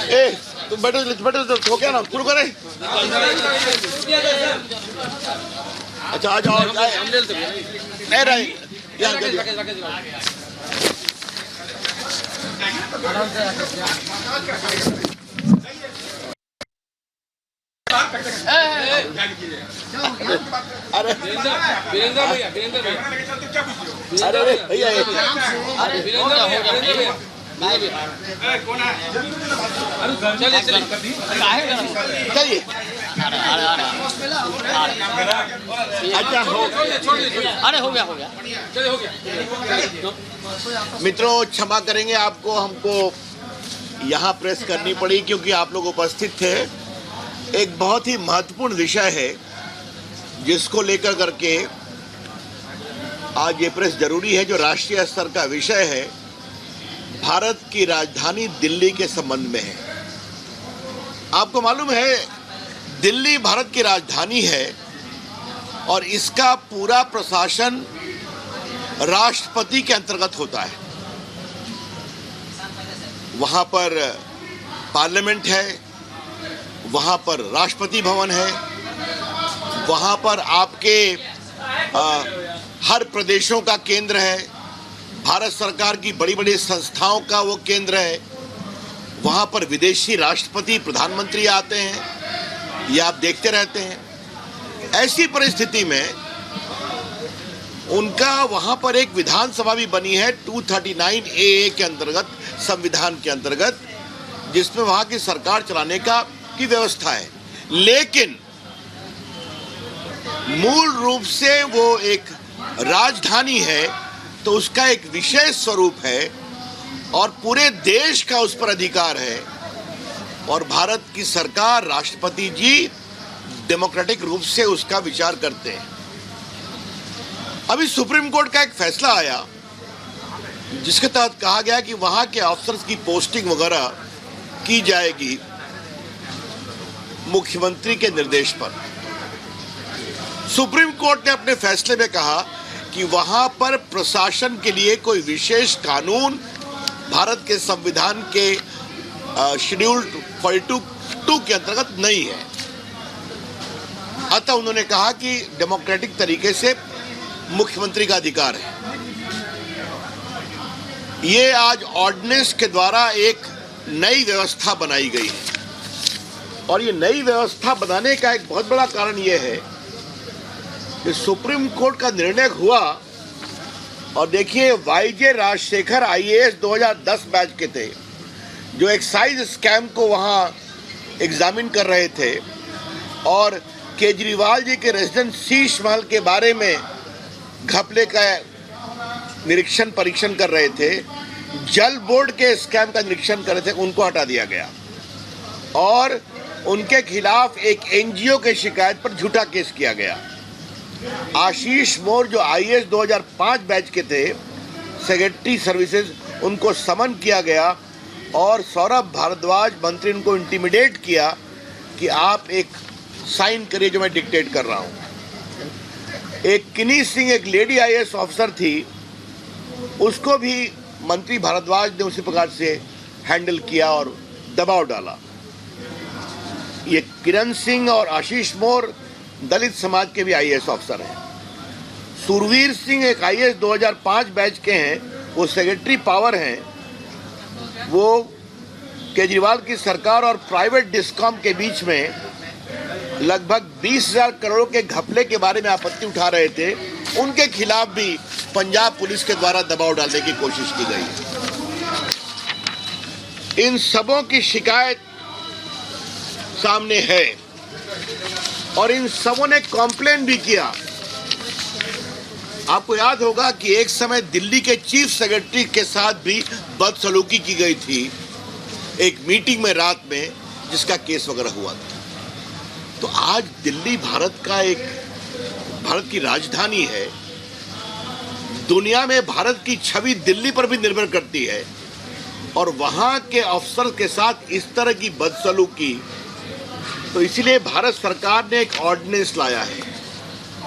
ए तुम बैठो बैठो, हो गया ना, शुरू करें। अच्छा आ जाओ, नहीं रहे अरे अरे भैया चलिए। अच्छा हो गया मित्रों, क्षमा करेंगे आपको, हमको यहाँ प्रेस करनी पड़ी क्योंकि आप लोग उपस्थित थे। एक बहुत ही महत्वपूर्ण विषय है जिसको लेकर करके आज ये प्रेस जरूरी है, जो राष्ट्रीय स्तर का विषय है, भारत की राजधानी दिल्ली के संबंध में है। आपको मालूम है दिल्ली भारत की राजधानी है और इसका पूरा प्रशासन राष्ट्रपति के अंतर्गत होता है। वहाँ पर पार्लियामेंट है, वहाँ पर राष्ट्रपति भवन है, वहाँ पर आपके हर प्रदेशों का केंद्र है, भारत सरकार की बड़ी बड़ी संस्थाओं का वो केंद्र है। वहाँ पर विदेशी राष्ट्रपति प्रधानमंत्री आते हैं, ये आप देखते रहते हैं। ऐसी परिस्थिति में उनका वहाँ पर एक विधानसभा भी बनी है 239A के अंतर्गत, संविधान के अंतर्गत, जिसमें वहाँ की सरकार चलाने की व्यवस्था है। लेकिन मूल रूप से वो एक राजधानी है, तो उसका एक विशेष स्वरूप है और पूरे देश का उस पर अधिकार है। और भारत की सरकार, राष्ट्रपति जी डेमोक्रेटिक रूप से उसका विचार करते हैं। अभी सुप्रीम कोर्ट का एक फैसला आया जिसके तहत कहा गया कि वहां के अफसर्स की पोस्टिंग वगैरह की जाएगी मुख्यमंत्री के निर्देश पर। सुप्रीम कोर्ट ने अपने फैसले में कहा कि वहां पर प्रशासन के लिए कोई विशेष कानून भारत के संविधान के शेड्यूल 42 के अंतर्गत नहीं है। अतः उन्होंने कहा कि डेमोक्रेटिक तरीके से मुख्यमंत्री का अधिकार है। ये आज ऑर्डिनेंस के द्वारा एक नई व्यवस्था बनाई गई है और ये नई व्यवस्था बनाने का एक बहुत बड़ा कारण ये है कि सुप्रीम कोर्ट का निर्णय हुआ। और देखिए, वाईजे राजशेखर IAS 2010 बैच के थे जो एक्साइज स्कैम को वहां एग्जामिन कर रहे थे और केजरीवाल जी के रेजिडेंट शीश महल के बारे में घपले का परीक्षण कर रहे थे, जल बोर्ड के स्कैम का निरीक्षण कर रहे थे, उनको हटा दिया गया और उनके खिलाफ एक NGO के शिकायत पर झूठा केस किया गया। आशीष मोर जो IAS 2005 बैच के थे, सेक्रेटरी सर्विसेज, उनको समन किया गया और सौरभ भारद्वाज मंत्री उनको इंटिमिडेट किया कि आप एक साइन करिए जो मैं डिक्टेट कर रहा हूं। एक किनी सिंह, एक लेडी IAS ऑफिसर थी, उसको भी मंत्री भारद्वाज ने उसी प्रकार से हैंडल किया और दबाव डाला। ये किरण सिंह और आशीष मोर दलित समाज के भी IAS ऑफिसर हैं। सुरवीर सिंह एक IAS 2005 बैच के हैं, वो सेक्रेटरी पावर हैं। वो केजरीवाल की सरकार और प्राइवेट डिस्कॉम के बीच में लगभग 20,000 करोड़ के घपले के बारे में आपत्ति उठा रहे थे। उनके खिलाफ भी पंजाब पुलिस के द्वारा दबाव डालने की कोशिश की गई। इन सबों की शिकायत सामने है और इन सबों ने कॉम्प्लेन भी किया। आपको याद होगा कि एक समय दिल्ली के चीफ सेक्रेटरी के साथ भी बदसलूकी की गई थी एक मीटिंग में रात में, जिसका केस वगैरह हुआ था। तो आज दिल्ली भारत की राजधानी है। दुनिया में भारत की छवि दिल्ली पर भी निर्भर करती है और वहां के अफसर के साथ इस तरह की बदसलूकी, तो इसीलिए भारत सरकार ने एक ऑर्डिनेंस लाया है।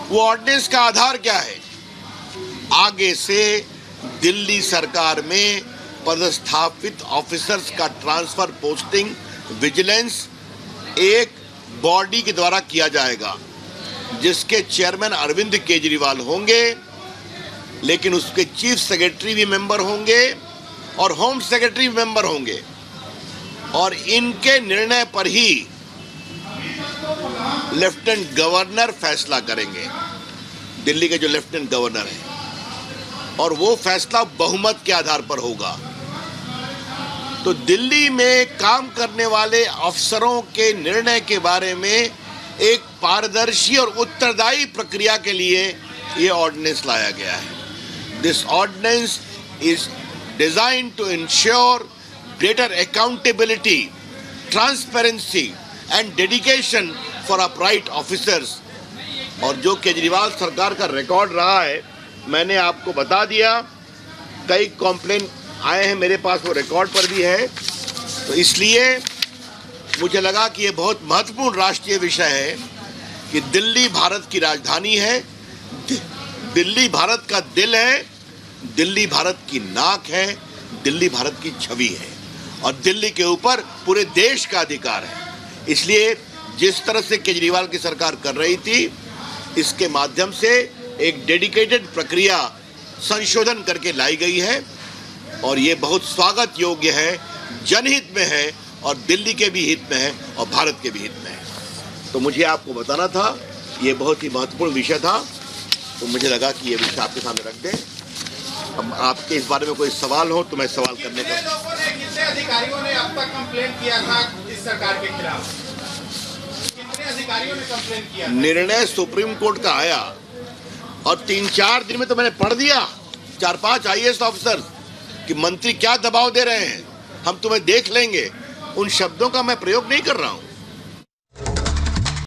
वो ऑर्डिनेंस का आधार क्या है? आगे से दिल्ली सरकार में पदस्थापित ऑफिसर्स का ट्रांसफर पोस्टिंग विजिलेंस एक बॉडी के द्वारा किया जाएगा, जिसके चेयरमैन अरविंद केजरीवाल होंगे, लेकिन उसके चीफ सेक्रेटरी भी मेंबर होंगे और होम सेक्रेटरी भी मेंबर होंगे, और इनके निर्णय पर ही लेफ्टिनेंट गवर्नर फैसला करेंगे, दिल्ली के जो लेफ्टिनेंट गवर्नर हैं, और वो फैसला बहुमत के आधार पर होगा। तो दिल्ली में काम करने वाले अफसरों के निर्णय के बारे में एक पारदर्शी और उत्तरदायी प्रक्रिया के लिए ये ऑर्डिनेंस लाया गया है। This ordinance is designed to ensure greater accountability, transparency and dedication for upright officers। और जो केजरीवाल सरकार का रिकॉर्ड रहा है, मैंने आपको बता दिया, कई कॉम्प्लेन आए हैं मेरे पास, वो रिकॉर्ड पर भी है। तो इसलिए मुझे लगा कि ये बहुत महत्वपूर्ण राष्ट्रीय विषय है कि दिल्ली भारत की राजधानी है, दिल्ली भारत का दिल है, दिल्ली भारत की नाक है, दिल्ली भारत की छवि है, और दिल्ली के ऊपर पूरे देश का अधिकार है। इसलिए जिस तरह से केजरीवाल की सरकार कर रही थी, इसके माध्यम से एक डेडिकेटेड प्रक्रिया संशोधन करके लाई गई है, और ये बहुत स्वागत योग्य है, जनहित में है, और दिल्ली के भी हित में है, और भारत के भी हित में है। तो मुझे आपको बताना था, ये बहुत ही महत्वपूर्ण विषय था, तो मुझे लगा कि ये विषय आपके सामने रख दें। अब आपके इस बारे में कोई सवाल हो तो मैं सवाल करने का। कितने अधिकारियों ने अब तक कंप्लेंट किया था इस सरकार के खिलाफ? कितने अधिकारियों ने कंप्लेंट किया? निर्णय सुप्रीम कोर्ट का आया और 3-4 दिन में तो मैंने पढ़ दिया 4-5 IAS ऑफिसर कि मंत्री क्या दबाव दे रहे हैं, हम तुम्हें देख लेंगे। उन शब्दों का मैं प्रयोग नहीं कर रहा हूं।